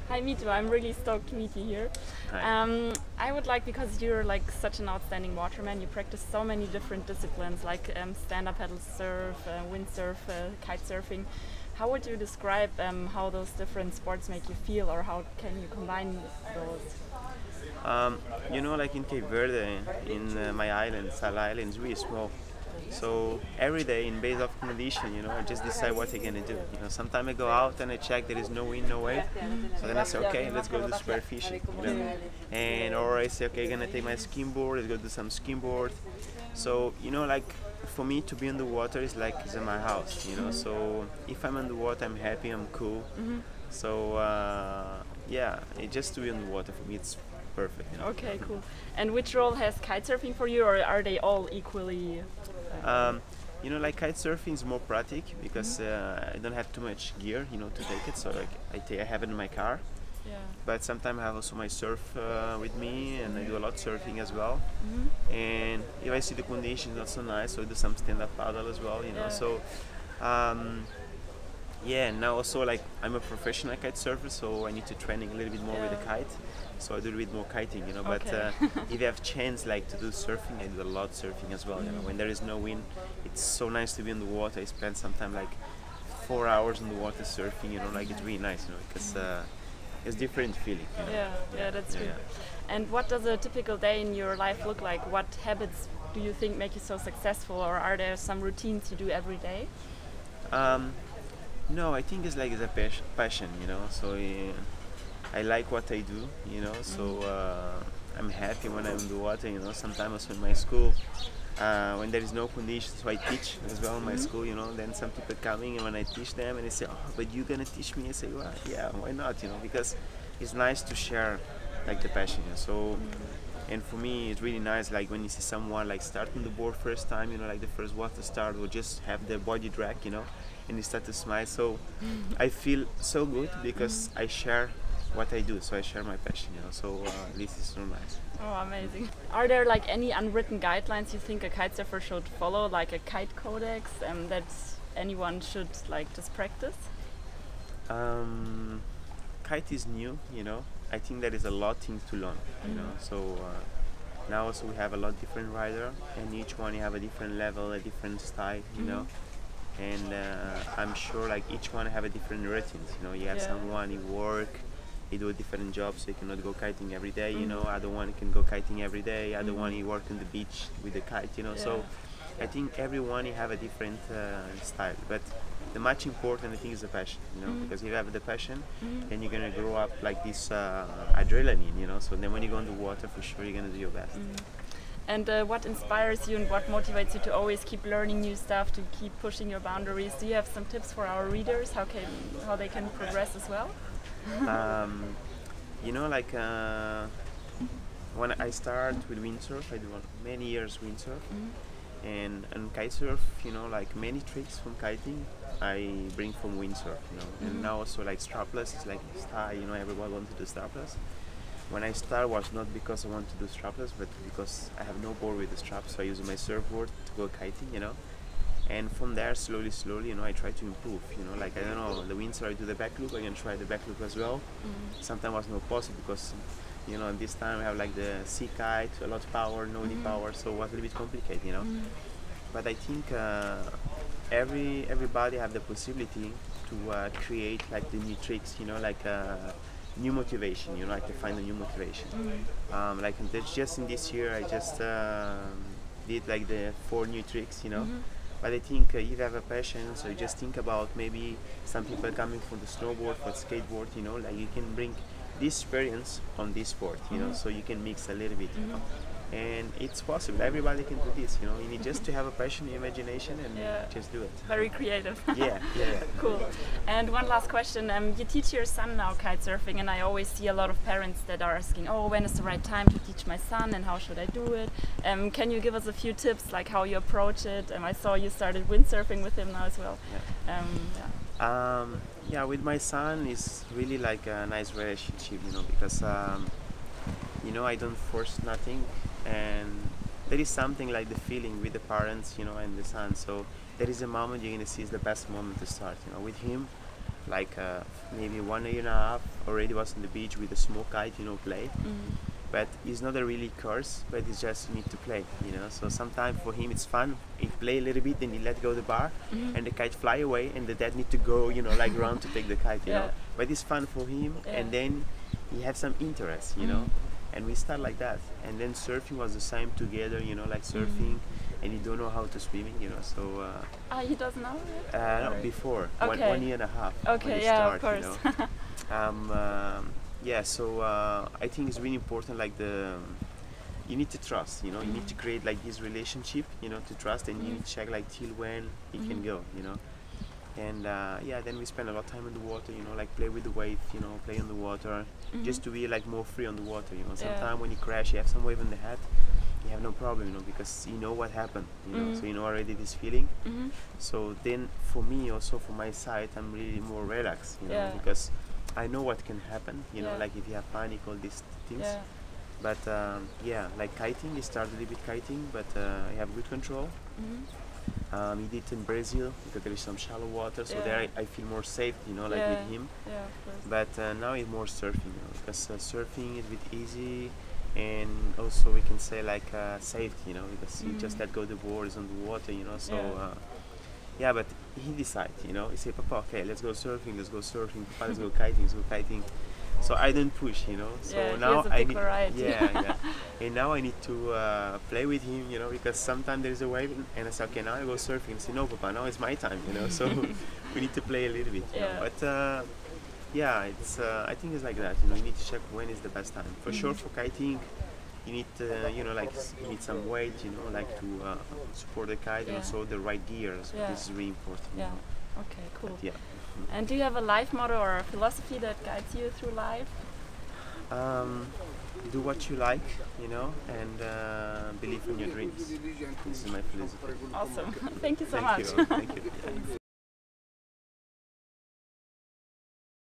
Hi Mitu, I'm really stoked to meet you here. Hi. I would like, because you're like such an outstanding waterman, you practice so many different disciplines like stand-up paddle surf, windsurf, kite surfing. How would you describe how those different sports make you feel, or how can you combine those? Like in Cape Verde, in my island, Sal Island is really small. So every day, in base of condition, I just decide what I'm gonna do. Sometimes I go out and I check there is no wind, no wave. So then I say, okay, let's go do spear fishing. And or I say, okay, I'm gonna take my skimboard, let's go do some skimboard. So like for me to be on the water is like it's in my house. So if I'm on the water, I'm happy, I'm cool. So yeah, just to be on the water for me, it's perfect. Okay, cool. And which role has kite surfing for you, or are they all equally? Um, like kite surfing is more practical because I don't have too much gear, to take it. So like I have it in my car, Yeah. but sometimes I have also my surf with me, and I do a lot surfing as well. And if I see the conditions not so nice, so I do some stand-up paddle as well. Yeah. So um, yeah, and now also like I'm a professional kite surfer, so I need to training a little bit more with the kite. So I do a bit more kiting, But Okay. if you have chance like to do surfing, I do a lot surfing as well. When there is no wind, it's so nice to be in the water. I spend sometimes like 4 hours in the water surfing. Like it's really nice, because it's different feeling. Yeah, that's true. Yeah. And what does a typical day in your life look like? What habits do you think make you so successful, or are there some routines you do every day? No, I think it's a passion, So I like what I do, So I'm happy when I'm in the water, Sometimes also in my school, when there is no conditions, so I teach as well in my school, Then some people coming and when I teach them and they say, oh, but you're gonna teach me? I say, well, yeah, why not? Because it's nice to share like the passion. So. And for me, it's really nice, like when you see someone like starting the board first time, like the first water start, or just have the body drag, and they start to smile. So I feel so good because I share what I do, so I share my passion, So this is so nice. Oh, amazing. Are there like any unwritten guidelines you think a kite surfer should follow, like a kite codex, that anyone should like just practice? Kite is new, I think there is a lot things to learn, So now also we have a lot different rider, and each one you have a different level, a different style, And I'm sure like each one have a different routines. You have someone you work, you do a different job, so you cannot go kiting every day. Other one can go kiting every day. Other one you work on the beach with the kite. So I think everyone you have a different style, but the much important I think is the passion. Because if you have the passion, then you're gonna grow up like this adrenaline. So then when you go in the water, for sure you're gonna do your best. And what inspires you and what motivates you to always keep learning new stuff, to keep pushing your boundaries? Do you have some tips for our readers how they can progress as well? Like when I start with windsurf, I do many years windsurf, and kitesurf, like many tricks from kiting, I bring from windsurf, And now also like strapless, it's like style, everyone wants to do strapless. When I start was not because I want to do strapless, but because I have no board with the strap, so I use my surfboard to go kiting, And from there, slowly, I try to improve, Like I don't know, the windsurf I do the back loop, I can try the back loop as well. Sometimes was not possible because, this time I have like the sea kite, a lot of power, no deep power, so it was a little bit complicated, But I think everybody have the possibility to create like the new tricks, like new motivation, like to find a new motivation. Like just in this year, I just did like the 4 new tricks, But I think if you have a passion, so you just think about maybe some people coming from the snowboard, for skateboard, like you can bring this experience on this sport, so you can mix a little bit, And it's possible. Everybody can do this, You need just to have a passion, imagination, and just do it. Very creative. Yeah. Cool. And one last question. You teach your son now kite surfing, and I always see a lot of parents that are asking, oh, when is the right time to teach my son, and how should I do it? Can you give us a few tips, like how you approach it? I saw you started windsurfing with him now as well. Yeah, with my son, it's really like a nice relationship, because I don't force nothing, and there is something like the feeling with the parents, and the son. So there is a moment you're gonna see is the best moment to start. With him, like maybe 1 year and a half already was on the beach with a small kite, play. But it's not a really course, but it's just you need to play, So sometimes for him it's fun. He play a little bit, then he let go the bar, and the kite fly away, and the dad need to go, like around to take the kite, But it's fun for him, and then he have some interest, And we start like that, and then surfing was the same together, like surfing, and he don't know how to swimming, So. He doesn't know it? No, before. Okay. 1 year and a half. Okay, when he yeah, start, of course. So I think it's really important, like you need to trust, you need to create like this relationship, to trust, and you need to check like till when he can go, And then we spend a lot of time in the water, like play with the wave, play on the water, just to be like more free on the water, Sometimes when you crash, you have some wave in the head, you have no problem, because you know what happened, so you know already this feeling. So then for me, also from my side, I'm really more relaxed, because I know what can happen, like if you have panic, all these things. But like kiting, I started a little bit kiting, but I have good control. He did in Brazil because there is some shallow water, so there I feel more safe, like with him. But now it's more surfing, because surfing is a bit easy, and also we can say like safety, because you just let go the boards on the water, So but he decided, he said, "Papa, okay, let's go surfing. Papa, let's go kiting." So I don't push, So now I need, and now I need to play with him, because sometimes there is a wave, and I say, "Okay, now I go surfing." And say, "No, Papa, now it's my time," So we need to play a little bit. But it's I think it's like that. You need to check when is the best time. For sure, for kiting, you need you need some weight, like to support the kite, and also the right gear. So this is really important. Okay, cool. But, and do you have a life motto or a philosophy that guides you through life? Do what you like, and believe in your dreams. This is my philosophy. Awesome. Thank you so much. Thank you.